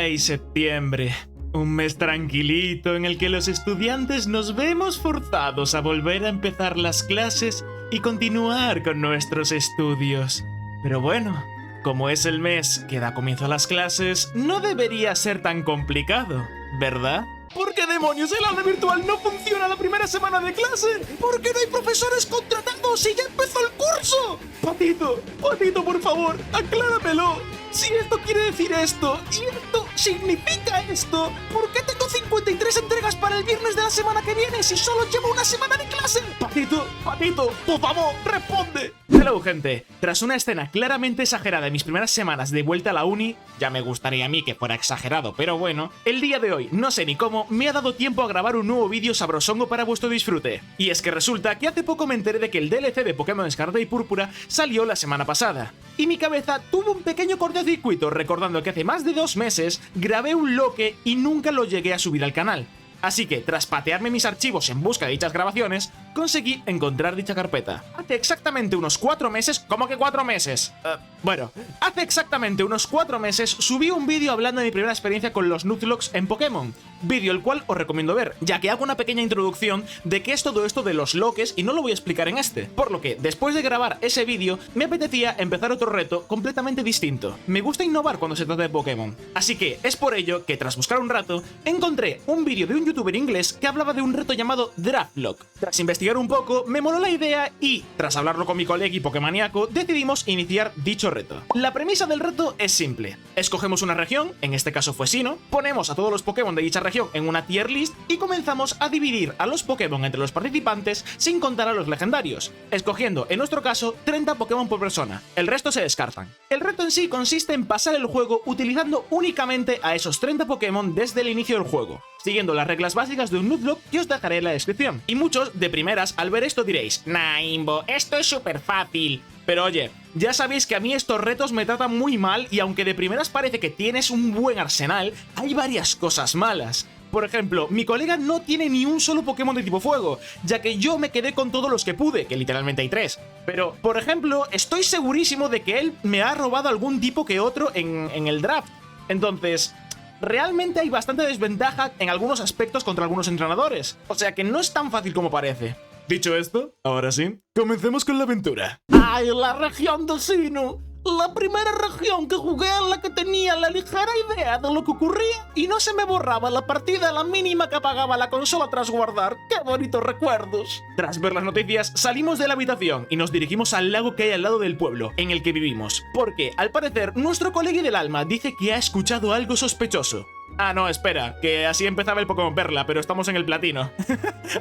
Ay, septiembre. Un mes tranquilito en el que los estudiantes nos vemos forzados a volver a empezar las clases y continuar con nuestros estudios. Pero bueno, como es el mes que da comienzo a las clases, no debería ser tan complicado, ¿verdad? ¿Por qué demonios el aula virtual no funciona la primera semana de clase? ¿Por qué no hay profesores contratados y ya empezó el curso? Patito, por favor, acláramelo. Si esto quiere decir esto y esto significa esto, ¿por qué tengo 53 entregas para el viernes de la semana que viene si solo llevo una semana de clase? Patito, por favor, responde. Hello, gente. Tras una escena claramente exagerada en mis primeras semanas de vuelta a la uni, ya me gustaría a mí que fuera exagerado, pero bueno, el día de hoy, no sé ni cómo, me ha dado tiempo a grabar un nuevo vídeo sabrosongo para vuestro disfrute. Y es que resulta que hace poco me enteré de que el DLC de Pokémon Escarlata y Púrpura salió la semana pasada. Y mi cabeza tuvo un pequeño cortocircuito recordando que hace más de 2 meses grabé un loque y nunca lo llegué a subir al canal. Así que, tras patearme mis archivos en busca de dichas grabaciones, conseguí encontrar dicha carpeta. Hace exactamente unos 4 meses... ¿Cómo que 4 meses? Bueno, hace exactamente unos 4 meses subí un vídeo hablando de mi primera experiencia con los Nuzlockes en Pokémon. Vídeo el cual os recomiendo ver, ya que hago una pequeña introducción de qué es todo esto de los loques y no lo voy a explicar en este. Por lo que, después de grabar ese vídeo, me apetecía empezar otro reto completamente distinto. Me gusta innovar cuando se trata de Pokémon. Así que, es por ello que tras buscar un rato, encontré un vídeo de un youtuber inglés que hablaba de un reto llamado Draftlock. Tras investigar un poco, me moló la idea y, tras hablarlo con mi colega y Pokémoníaco, decidimos iniciar dicho reto. La premisa del reto es simple. Escogemos una región, en este caso fue Sinnoh, ponemos a todos los Pokémon de dicha región en una tier list y comenzamos a dividir a los Pokémon entre los participantes sin contar a los legendarios, escogiendo, en nuestro caso, 30 Pokémon por persona. El resto se descartan. El reto en sí consiste en pasar el juego utilizando únicamente a esos 30 Pokémon desde el inicio del juego, siguiendo las reglas básicas de un Nuzlocke que os dejaré en la descripción. Y muchos, de primeras, al ver esto diréis: "Nah, Imbo, esto es súper fácil". Pero oye, ya sabéis que a mí estos retos me tratan muy mal y aunque de primeras parece que tienes un buen arsenal, hay varias cosas malas. Por ejemplo, mi colega no tiene ni un solo Pokémon de tipo fuego, ya que yo me quedé con todos los que pude, que literalmente hay 3. Pero, por ejemplo, estoy segurísimo de que él me ha robado algún tipo que otro en el draft. Entonces, realmente hay bastante desventaja en algunos aspectos contra algunos entrenadores. O sea que no es tan fácil como parece. Dicho esto, ahora sí, comencemos con la aventura. ¡Ay, la región de Sinnoh! La primera región que jugué en la que tenía la ligera idea de lo que ocurría y no se me borraba la partida a la mínima que apagaba la consola tras guardar. ¡Qué bonitos recuerdos! Tras ver las noticias, salimos de la habitación y nos dirigimos al lago que hay al lado del pueblo en el que vivimos, porque, al parecer, nuestro colega del alma dice que ha escuchado algo sospechoso. Ah, no, espera, que así empezaba el Pokémon Perla, pero estamos en el platino.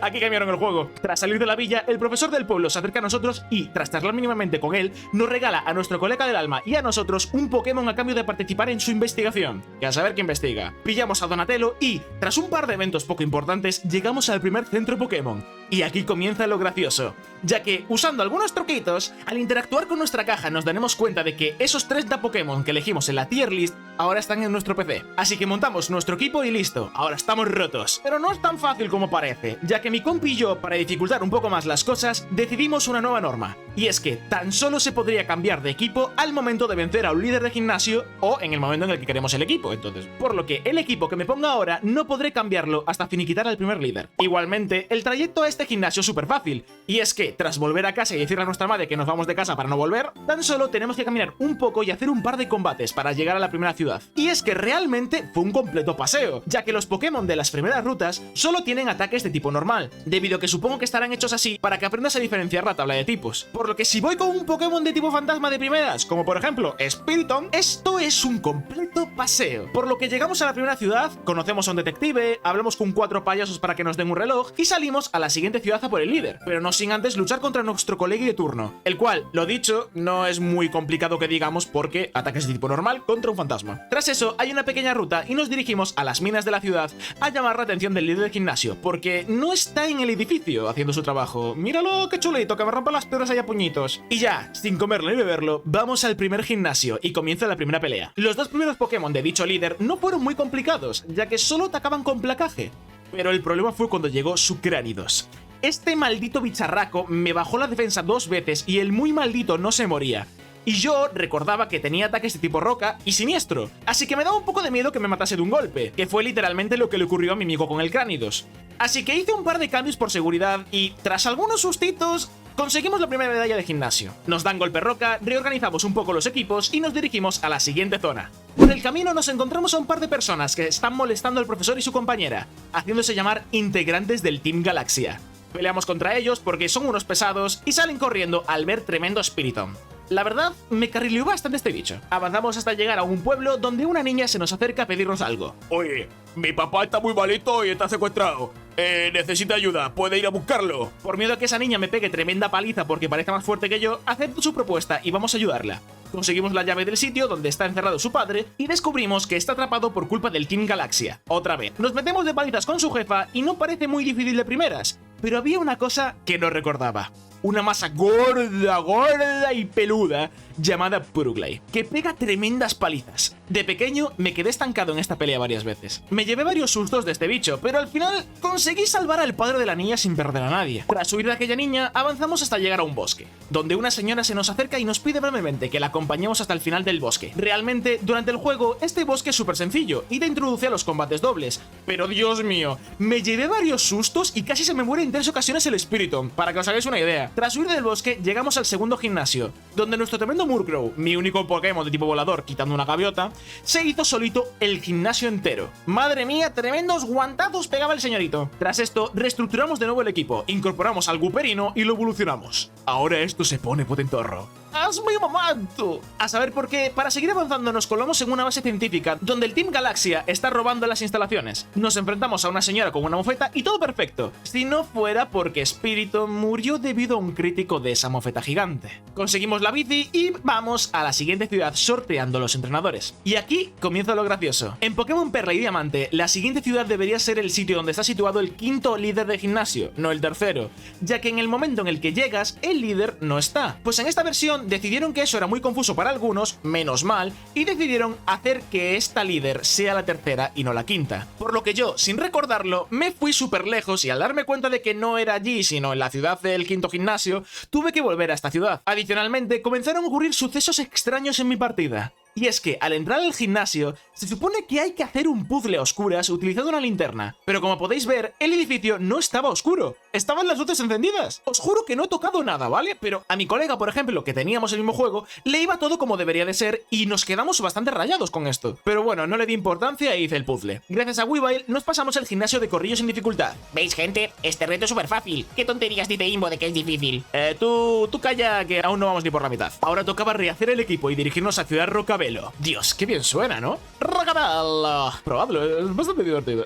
Aquí cambiaron el juego. Tras salir de la villa, el profesor del pueblo se acerca a nosotros y, tras charlar mínimamente con él, nos regala a nuestro colega del alma y a nosotros un Pokémon a cambio de participar en su investigación. Que a saber qué investiga. Pillamos a Donatello y, tras un par de eventos poco importantes, llegamos al primer centro Pokémon. Y aquí comienza lo gracioso, ya que, usando algunos truquitos, al interactuar con nuestra caja nos daremos cuenta de que esos 30 Pokémon que elegimos en la tier list ahora están en nuestro PC. Así que montamos nuestro equipo y listo, ahora estamos rotos. Pero no es tan fácil como parece, ya que mi compi y yo, para dificultar un poco más las cosas, decidimos una nueva norma. Y es que tan solo se podría cambiar de equipo al momento de vencer a un líder de gimnasio o en el momento en el que queremos el equipo, entonces. Por lo que el equipo que me ponga ahora no podré cambiarlo hasta finiquitar al primer líder. Igualmente, el trayecto a este gimnasio es súper fácil, y es que tras volver a casa y decirle a nuestra madre que nos vamos de casa para no volver, tan solo tenemos que caminar un poco y hacer un par de combates para llegar a la primera ciudad. Y es que realmente fue un completo paseo, ya que los Pokémon de las primeras rutas solo tienen ataques de tipo normal, debido a que supongo que estarán hechos así para que aprendas a diferenciar la tabla de tipos. Por lo que si voy con un Pokémon de tipo fantasma de primeras, como por ejemplo Spiritomb, esto es un completo paseo. Por lo que llegamos a la primera ciudad, conocemos a un detective, hablamos con 4 payasos para que nos den un reloj y salimos a la siguiente ciudad a por el líder, pero no sin antes luchar contra nuestro colega de turno, el cual, lo dicho, no es muy complicado que digamos porque ataques de tipo normal contra un fantasma. Tras eso hay una pequeña ruta y nos dirigimos a las minas de la ciudad a llamar la atención del líder del gimnasio, porque no está en el edificio haciendo su trabajo. Míralo, qué chulito, que me rompa las piedras ahí a puñitos. Y ya, sin comerlo ni beberlo, vamos al primer gimnasio y comienza la primera pelea. Los 2 primeros Pokémon de dicho líder no fueron muy complicados, ya que solo atacaban con placaje. Pero el problema fue cuando llegó Sucranidos. Este maldito bicharraco me bajó la defensa 2 veces y el muy maldito no se moría. y yo recordaba que tenía ataques de tipo roca y siniestro, así que me daba un poco de miedo que me matase de un golpe, que fue literalmente lo que le ocurrió a mi amigo con el Cranidos. Así que hice un par de cambios por seguridad y, tras algunos sustitos, conseguimos la primera medalla de gimnasio. Nos dan golpe roca, reorganizamos un poco los equipos y nos dirigimos a la siguiente zona. Por el camino nos encontramos a un par de personas que están molestando al profesor y su compañera, haciéndose llamar integrantes del Team Galaxia. Peleamos contra ellos porque son unos pesados y salen corriendo al ver tremendo Spiritomb. La verdad, me carrileó bastante este bicho. Avanzamos hasta llegar a un pueblo donde una niña se nos acerca a pedirnos algo. Oye, mi papá está muy malito y está secuestrado. Necesita ayuda, ¿puede ir a buscarlo? Por miedo a que esa niña me pegue tremenda paliza porque parece más fuerte que yo, acepto su propuesta y vamos a ayudarla. Conseguimos la llave del sitio donde está encerrado su padre y descubrimos que está atrapado por culpa del Team Galaxia. Otra vez, nos metemos de palizas con su jefa y no parece muy difícil de primeras, pero había una cosa que no recordaba. Una masa gorda y peluda llamada Puruglai, que pega tremendas palizas. De pequeño me quedé estancado en esta pelea varias veces. Me llevé varios sustos de este bicho, pero al final conseguí salvar al padre de la niña sin perder a nadie. Tras huir de aquella niña, avanzamos hasta llegar a un bosque, donde una señora se nos acerca y nos pide brevemente que la acompañemos hasta el final del bosque. Realmente, durante el juego, este bosque es súper sencillo y te introduce a los combates dobles, pero Dios mío, me llevé varios sustos y casi se me muere en 3 ocasiones el Spiritomb, para que os hagáis una idea. Tras huir del bosque, llegamos al segundo gimnasio, donde nuestro tremendo Murkrow, mi único Pokémon de tipo volador quitando una gaviota, se hizo solito el gimnasio entero. Madre mía, tremendos guantazos pegaba el señorito. Tras esto, reestructuramos de nuevo el equipo, incorporamos al Guperino y lo evolucionamos. Ahora esto se pone potentorro. ¡Hazme un momento! A saber por qué, para seguir avanzando nos colamos en una base científica donde el Team Galaxia está robando las instalaciones. Nos enfrentamos a una señora con una mofeta y todo perfecto, si no fuera porque Spiritomb murió debido a un crítico de esa mofeta gigante. Conseguimos la bici y vamos a la siguiente ciudad sorteando los entrenadores. Y aquí comienza lo gracioso. En Pokémon Perla y Diamante, la siguiente ciudad debería ser el sitio donde está situado el quinto líder de gimnasio, no el tercero, ya que en el momento en el que llegas, el líder no está. Pues en esta versión decidieron que eso era muy confuso para algunos, menos mal, y decidieron hacer que esta líder sea la tercera y no la quinta. Por lo que yo, sin recordarlo, me fui súper lejos y al darme cuenta de que no era allí, sino en la ciudad del quinto gimnasio, tuve que volver a esta ciudad. Adicionalmente, comenzaron a ocurrir sucesos extraños en mi partida. Y es que, al entrar al gimnasio, se supone que hay que hacer un puzzle a oscuras utilizando una linterna. Pero como podéis ver, el edificio no estaba oscuro. Estaban las luces encendidas. Os juro que no he tocado nada, ¿vale? Pero a mi colega, por ejemplo, que teníamos el mismo juego, le iba todo como debería de ser y nos quedamos bastante rayados con esto. Pero bueno, no le di importancia e hice el puzzle. Gracias a Weavile, nos pasamos el gimnasio de corrillo sin dificultad. ¿Veis, gente? Este reto es súper fácil. ¿Qué tonterías dice Imbo de que es difícil? Tú calla, que aún no vamos ni por la mitad. Ahora tocaba rehacer el equipo y dirigirnos a Ciudad Rocabelo. Dios, qué bien suena, ¿no? Rocabelo. Probadlo, es bastante divertido.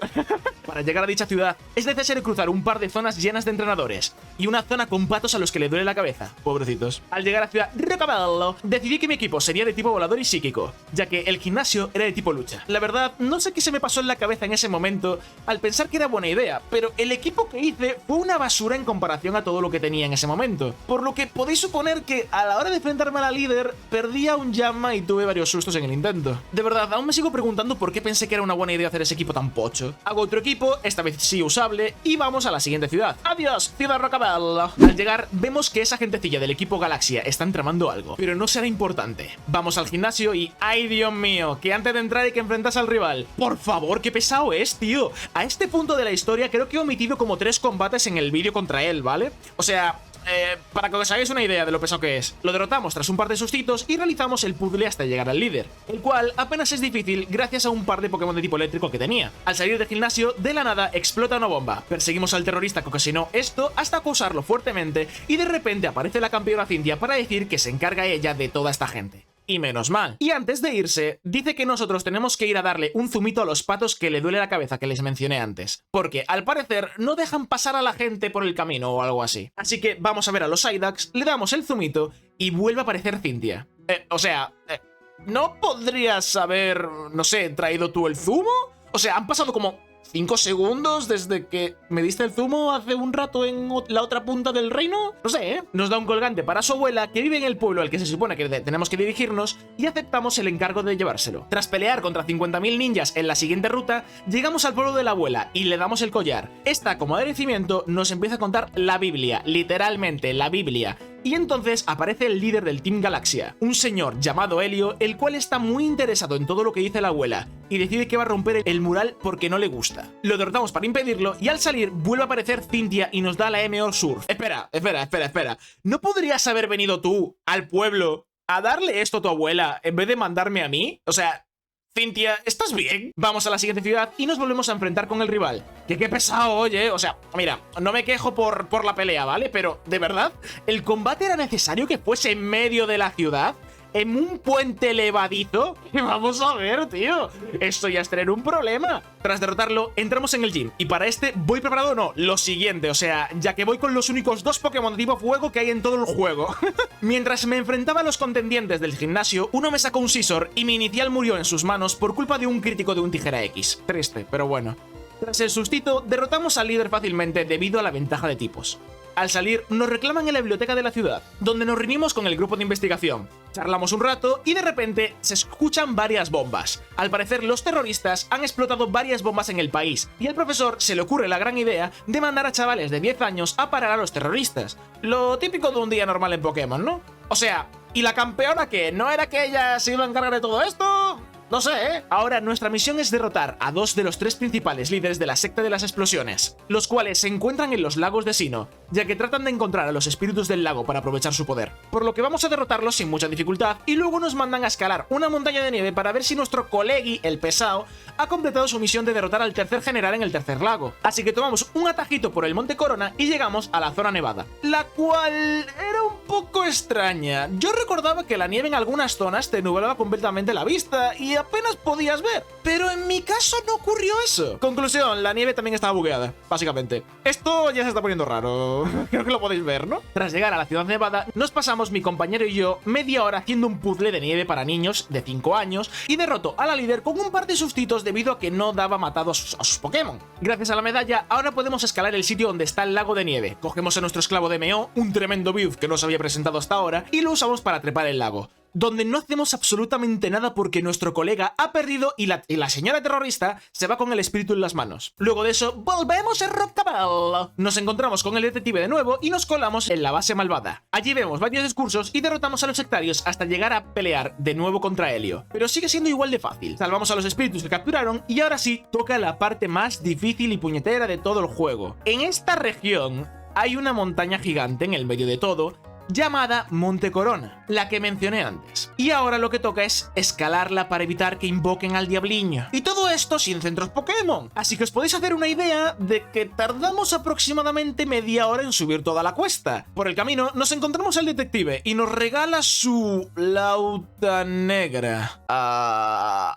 Para llegar a dicha ciudad, es necesario cruzar un par de zonas llenas de entrenadores y una zona con patos a los que le duele la cabeza, pobrecitos. Al llegar a Ciudad Rocabelo, decidí que mi equipo sería de tipo volador y psíquico, ya que el gimnasio era de tipo lucha. La verdad, no sé qué se me pasó en la cabeza en ese momento al pensar que era buena idea, pero el equipo que hice fue una basura en comparación a todo lo que tenía en ese momento. Por lo que podéis suponer que a la hora de enfrentarme a la líder, perdí a un llama y tuve varios sustos en el intento. De verdad, aún me sigo preguntando por qué pensé que era una buena idea hacer ese equipo tan pocho. Hago otro equipo, esta vez sí usable, y vamos a la siguiente ciudad. ¡Adiós, Ciudad Rocabelo! Al llegar, vemos que esa gentecilla del equipo Galaxia están tramando algo, pero no será importante. Vamos al gimnasio y... ¡ay, Dios mío! Que antes de entrar hay que enfrentarse al rival. ¡Por favor, qué pesado es, tío! A este punto de la historia creo que he omitido como 3 combates en el vídeo contra él, ¿vale? O sea... para que os hagáis una idea de lo pesado que es. Lo derrotamos tras un par de sustitos y realizamos el puzzle hasta llegar al líder, el cual apenas es difícil gracias a un par de Pokémon de tipo eléctrico que tenía. Al salir del gimnasio, de la nada explota una bomba. Perseguimos al terrorista que ocasionó esto hasta acosarlo fuertemente y de repente aparece la campeona Cynthia para decir que se encarga ella de toda esta gente. Y menos mal. Y antes de irse, dice que nosotros tenemos que ir a darle un zumito a los patos que le duele la cabeza que les mencioné antes. Porque, al parecer, no dejan pasar a la gente por el camino o algo así. Así que vamos a ver a los Psyducks, le damos el zumito y vuelve a aparecer Cynthia. ¿No podrías haber, no sé, traído tú el zumo? O sea, han pasado como 5 segundos desde que me diste el zumo hace un rato en la otra punta del reino. No sé, ¿eh? Nos da un colgante para su abuela, que vive en el pueblo al que se supone que tenemos que dirigirnos, y aceptamos el encargo de llevárselo. Tras pelear contra 50.000 ninjas en la siguiente ruta, llegamos al pueblo de la abuela y le damos el collar. Esta, como agradecimiento, nos empieza a contar la Biblia, literalmente la Biblia. Y entonces aparece el líder del Team Galaxia, un señor llamado Helio, el cual está muy interesado en todo lo que dice la abuela y decide que va a romper el mural porque no le gusta. Lo derrotamos para impedirlo y al salir vuelve a aparecer Cynthia y nos da la MO Surf. Espera. ¿No podrías haber venido tú al pueblo a darle esto a tu abuela en vez de mandarme a mí? O sea, Cynthia, ¿estás bien? Vamos a la siguiente ciudad y nos volvemos a enfrentar con el rival. Que qué pesado, oye. O sea, mira, no me quejo por la pelea, ¿vale? Pero, ¿de verdad? ¿El combate era necesario que fuese en medio de la ciudad? ¿En un puente levadizo? Vamos a ver, tío. Esto ya es tener un problema. Tras derrotarlo, entramos en el gym. Y para este, ¿voy preparado o no? Lo siguiente, o sea, ya que voy con los únicos 2 Pokémon de tipo fuego que hay en todo el juego. Mientras me enfrentaba a los contendientes del gimnasio, uno me sacó un Scizor y mi inicial murió en sus manos por culpa de un crítico de un Tijera X. Triste, pero bueno. Tras el sustito, derrotamos al líder fácilmente debido a la ventaja de tipos. Al salir, nos reclaman en la biblioteca de la ciudad, donde nos reunimos con el grupo de investigación. Charlamos un rato y de repente se escuchan varias bombas. Al parecer, los terroristas han explotado varias bombas en el país, y al profesor se le ocurre la gran idea de mandar a chavales de 10 años a parar a los terroristas. Lo típico de un día normal en Pokémon, ¿no? O sea, ¿y la campeona qué? ¿No era que ella se iba a encargar de todo esto? No sé, ¿eh? Ahora nuestra misión es derrotar a 2 de los 3 principales líderes de la secta de las explosiones, los cuales se encuentran en los lagos de Sinnoh, ya que tratan de encontrar a los espíritus del lago para aprovechar su poder. Por lo que vamos a derrotarlos sin mucha dificultad y luego nos mandan a escalar una montaña de nieve para ver si nuestro colegui, el pesado, ha completado su misión de derrotar al tercer general en el tercer lago. Así que tomamos un atajito por el Monte Corona y llegamos a la zona nevada, la cual era un poco extraña. Yo recordaba que la nieve en algunas zonas te nublaba completamente la vista y apenas podías ver, pero en mi caso no ocurrió eso. Conclusión, la nieve también estaba bugueada, básicamente. Esto ya se está poniendo raro. Creo que lo podéis ver, ¿no? Tras llegar a la ciudad nevada, nos pasamos mi compañero y yo media hora haciendo un puzzle de nieve para niños de 5 años y derroto a la líder con un par de sustitos debido a que no daba matado a sus Pokémon. Gracias a la medalla, ahora podemos escalar el sitio donde está el lago de nieve. Cogemos a nuestro esclavo de MO, un tremendo build que no se había presentado hasta ahora, y lo usamos para trepar el lago, donde no hacemos absolutamente nada porque nuestro colega ha perdido y la señora terrorista se va con el espíritu en las manos. Luego de eso, volvemos a Rockabell. Nos encontramos con el detective de nuevo y nos colamos en la base malvada. Allí vemos varios discursos y derrotamos a los sectarios hasta llegar a pelear de nuevo contra Helio. Pero sigue siendo igual de fácil. Salvamos a los espíritus que capturaron y ahora sí, toca la parte más difícil y puñetera de todo el juego. En esta región hay una montaña gigante en el medio de todo, llamada Monte Corona, la que mencioné antes. Y ahora lo que toca es escalarla para evitar que invoquen al diabliño. Y todo esto sin centros Pokémon. Así que os podéis hacer una idea de que tardamos aproximadamente media hora en subir toda la cuesta. Por el camino nos encontramos al detective y nos regala su lauta negra.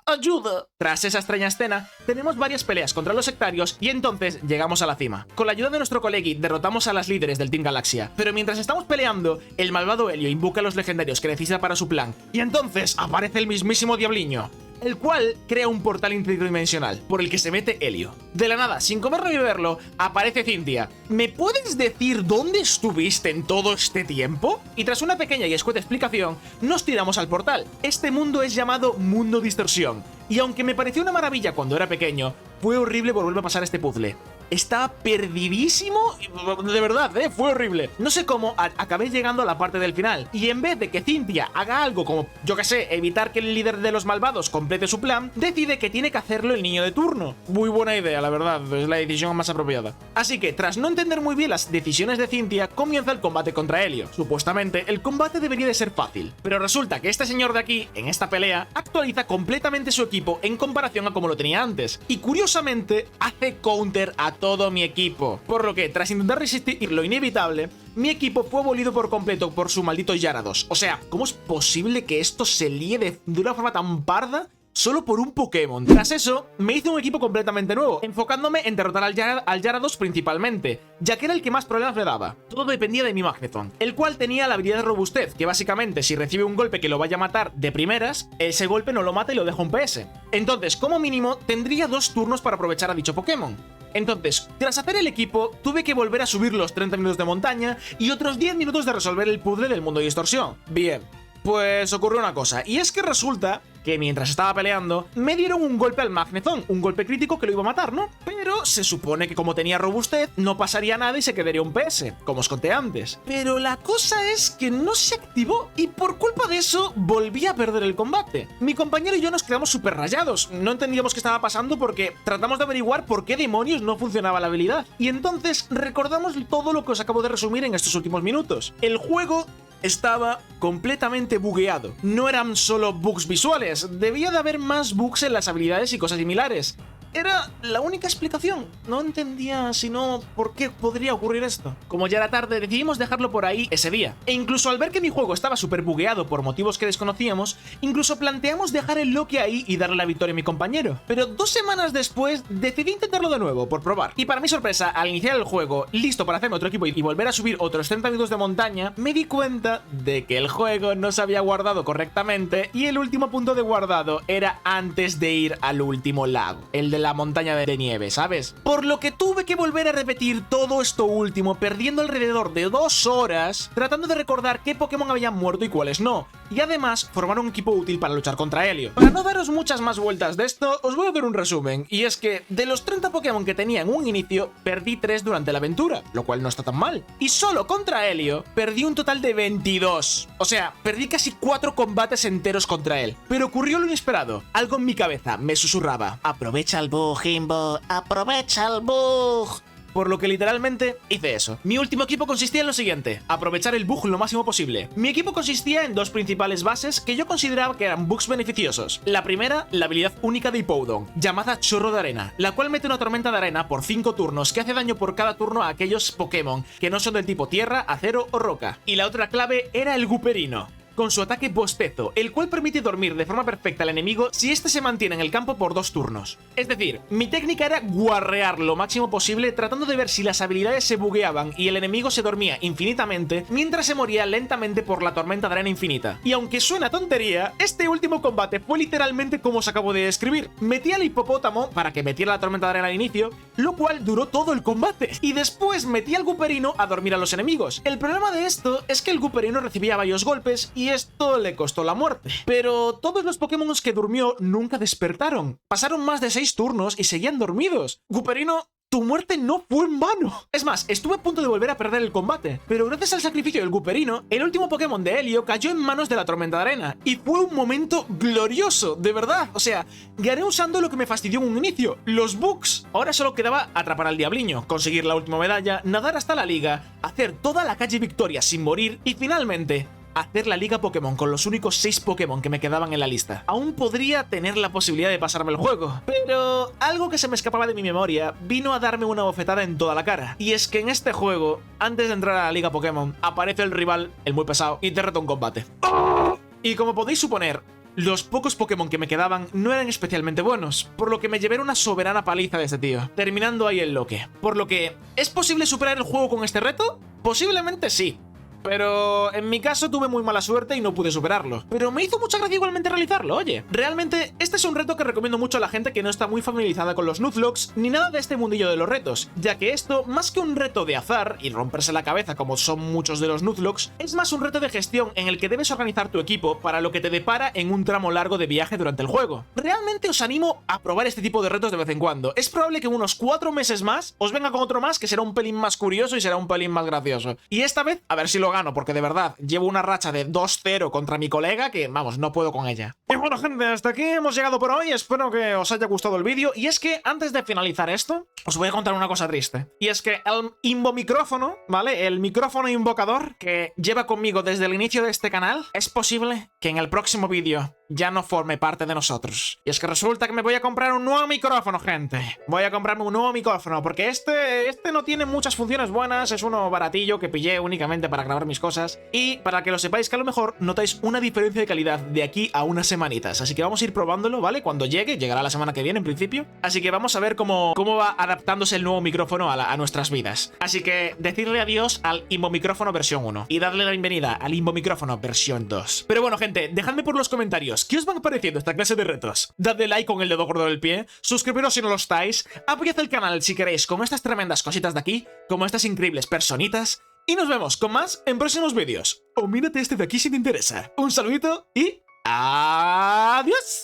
¡Ayuda! Tras esa extraña escena, tenemos varias peleas contra los sectarios y entonces llegamos a la cima. Con la ayuda de nuestro colegui derrotamos a las líderes del Team Galaxia. Pero mientras estamos peleando, el malvado Helio invoca a los legendarios que necesita para su plan. Y entonces aparece el mismísimo diabliño, el cual crea un portal interdimensional por el que se mete Helio. De la nada, sin comerlo ni beberlo, aparece Cynthia. ¿Me puedes decir dónde estuviste en todo este tiempo? Y tras una pequeña y escueta explicación, nos tiramos al portal. Este mundo es llamado Mundo Distorsión, y aunque me pareció una maravilla cuando era pequeño, fue horrible volver a pasar este puzzle. Estaba perdidísimo, de verdad, fue horrible. No sé cómo acabé llegando a la parte del final, y en vez de que Cynthia haga algo como, yo que sé, evitar que el líder de los malvados complete su plan, decide que tiene que hacerlo el niño de turno. Muy buena idea, la verdad, es la decisión más apropiada. Así que, tras no entender muy bien las decisiones de Cynthia, comienza el combate contra Helio. Supuestamente, el combate debería de ser fácil, pero resulta que este señor de aquí, en esta pelea, actualiza completamente su equipo en comparación a como lo tenía antes, y curiosamente, hace counter a todo mi equipo. Por lo que, tras intentar resistir lo inevitable, mi equipo fue abolido por completo por su maldito Gyarados. O sea, ¿cómo es posible que esto se líe de una forma tan parda solo por un Pokémon? Tras eso, me hice un equipo completamente nuevo, enfocándome en derrotar al Gyarados principalmente, ya que era el que más problemas me daba. Todo dependía de mi Magneton, el cual tenía la habilidad de robustez, que básicamente si recibe un golpe que lo vaya a matar de primeras, ese golpe no lo mata y lo deja un PS. Entonces, como mínimo, tendría 2 turnos para aprovechar a dicho Pokémon. Entonces, tras hacer el equipo, tuve que volver a subir los 30 minutos de montaña y otros 10 minutos de resolver el puzzle del Mundo de Distorsión. Bien, pues ocurrió una cosa, y es que resulta que mientras estaba peleando, me dieron un golpe al Magnezone, un golpe crítico que lo iba a matar, ¿no? Pero se supone que como tenía robustez, no pasaría nada y se quedaría un PS, como os conté antes. Pero la cosa es que no se activó y por culpa de eso volví a perder el combate. Mi compañero y yo nos quedamos súper rayados, no entendíamos qué estaba pasando porque tratamos de averiguar por qué demonios no funcionaba la habilidad. Y entonces recordamos todo lo que os acabo de resumir en estos últimos minutos. El juego estaba completamente bugueado. No eran solo bugs visuales, debía de haber más bugs en las habilidades y cosas similares. Era la única explicación. No entendía sino por qué podría ocurrir esto. Como ya era tarde, decidimos dejarlo por ahí ese día. E incluso al ver que mi juego estaba súper bugueado por motivos que desconocíamos, incluso planteamos dejar el Loki ahí y darle la victoria a mi compañero. Pero 2 semanas después, decidí intentarlo de nuevo, por probar. Y para mi sorpresa, al iniciar el juego, listo para hacerme otro equipo y volver a subir otros 30 minutos de montaña, me di cuenta de que el juego no se había guardado correctamente y el último punto de guardado era antes de ir al último lago, el de la montaña de nieve, ¿sabes? Por lo que tuve que volver a repetir todo esto último, perdiendo alrededor de 2 horas tratando de recordar qué Pokémon habían muerto y cuáles no. Y además, formar un equipo útil para luchar contra Helio. Para no daros muchas más vueltas de esto, os voy a dar un resumen. Y es que, de los 30 Pokémon que tenía en un inicio, perdí 3 durante la aventura, lo cual no está tan mal. Y solo contra Helio, perdí un total de 22. O sea, perdí casi 4 combates enteros contra él. Pero ocurrió lo inesperado. Algo en mi cabeza me susurraba: aprovecha el bug, Jimbo, aprovecha el bug. Por lo que literalmente hice eso. Mi último equipo consistía en lo siguiente: aprovechar el bug lo máximo posible. Mi equipo consistía en 2 principales bases que yo consideraba que eran bugs beneficiosos. La primera, la habilidad única de Hippowdon, llamada Chorro de Arena, la cual mete una tormenta de arena por 5 turnos que hace daño por cada turno a aquellos Pokémon que no son del tipo tierra, acero o roca. Y la otra clave era el Guperino, con su ataque bostezo, el cual permite dormir de forma perfecta al enemigo si este se mantiene en el campo por 2 turnos. Es decir, mi técnica era guarrear lo máximo posible tratando de ver si las habilidades se bugueaban y el enemigo se dormía infinitamente mientras se moría lentamente por la tormenta de arena infinita. Y aunque suena tontería, este último combate fue literalmente como os acabo de describir. Metí al hipopótamo para que metiera la tormenta de arena al inicio, lo cual duró todo el combate. Y después metí al Guperino a dormir a los enemigos. El problema de esto es que el Guperino recibía varios golpes y esto le costó la muerte. Pero todos los Pokémon que durmió nunca despertaron. Pasaron más de 6 turnos y seguían dormidos. Guperino, tu muerte no fue en vano. Es más, estuve a punto de volver a perder el combate, pero gracias al sacrificio del Guperino, el último Pokémon de Helio cayó en manos de la tormenta de arena. Y fue un momento glorioso, de verdad. O sea, gané usando lo que me fastidió en un inicio: los bugs. Ahora solo quedaba atrapar al Diabliño, conseguir la última medalla, nadar hasta la liga, hacer toda la calle Victoria sin morir y finalmente hacer la liga Pokémon con los únicos 6 Pokémon que me quedaban en la lista. Aún podría tener la posibilidad de pasarme el juego, pero algo que se me escapaba de mi memoria vino a darme una bofetada en toda la cara. Y es que en este juego, antes de entrar a la liga Pokémon, aparece el rival, el muy pesado, y te reta un combate. ¡Oh! Y como podéis suponer, los pocos Pokémon que me quedaban no eran especialmente buenos, por lo que me llevé una soberana paliza de este tío, terminando ahí el Loque. Por lo que, ¿es posible superar el juego con este reto? Posiblemente sí. Pero en mi caso tuve muy mala suerte y no pude superarlo. Pero me hizo mucha gracia igualmente realizarlo, oye. Realmente, este es un reto que recomiendo mucho a la gente que no está muy familiarizada con los Nuzlocke ni nada de este mundillo de los retos, ya que esto, más que un reto de azar y romperse la cabeza como son muchos de los Nuzlocke, es más un reto de gestión en el que debes organizar tu equipo para lo que te depara en un tramo largo de viaje durante el juego. Realmente os animo a probar este tipo de retos de vez en cuando. Es probable que en unos 4 meses más os venga con otro más que será un pelín más curioso y será un pelín más gracioso. Y esta vez, a ver si lo gano, porque de verdad llevo una racha de 2-0 contra mi colega que, vamos, no puedo con ella. Y bueno, gente, hasta aquí hemos llegado por hoy. Espero que os haya gustado el vídeo. Y es que antes de finalizar esto, os voy a contar una cosa triste. Y es que el imbomicrófono, ¿vale? El micrófono invocador que lleva conmigo desde el inicio de este canal, es posible que en el próximo vídeo ya no forme parte de nosotros. Y es que resulta que me voy a comprar un nuevo micrófono, gente. Voy a comprarme un nuevo micrófono porque este no tiene muchas funciones buenas. Es uno baratillo que pillé únicamente para grabar mis cosas. Y para que lo sepáis, que a lo mejor notáis una diferencia de calidad de aquí a unas semanitas. Así que vamos a ir probándolo, ¿vale? Cuando llegará la semana que viene en principio. Así que vamos a ver cómo va adaptándose el nuevo micrófono a nuestras vidas. Así que decirle adiós al imbomicrófono versión 1 y darle la bienvenida al imbomicrófono versión 2. Pero bueno, gente, dejadme por los comentarios ¿qué os van pareciendo esta clase de retos? Dadle like con el dedo gordo del pie, suscribiros si no lo estáis, apoyad el canal si queréis con estas tremendas cositas de aquí, como estas increíbles personitas, y nos vemos con más en próximos vídeos. O mírate este de aquí si te interesa. Un saludito y ¡adiós!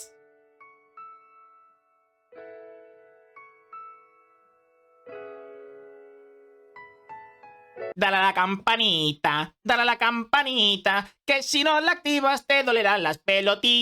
dale a la campanita, que si no la activas te dolerán las pelotitas.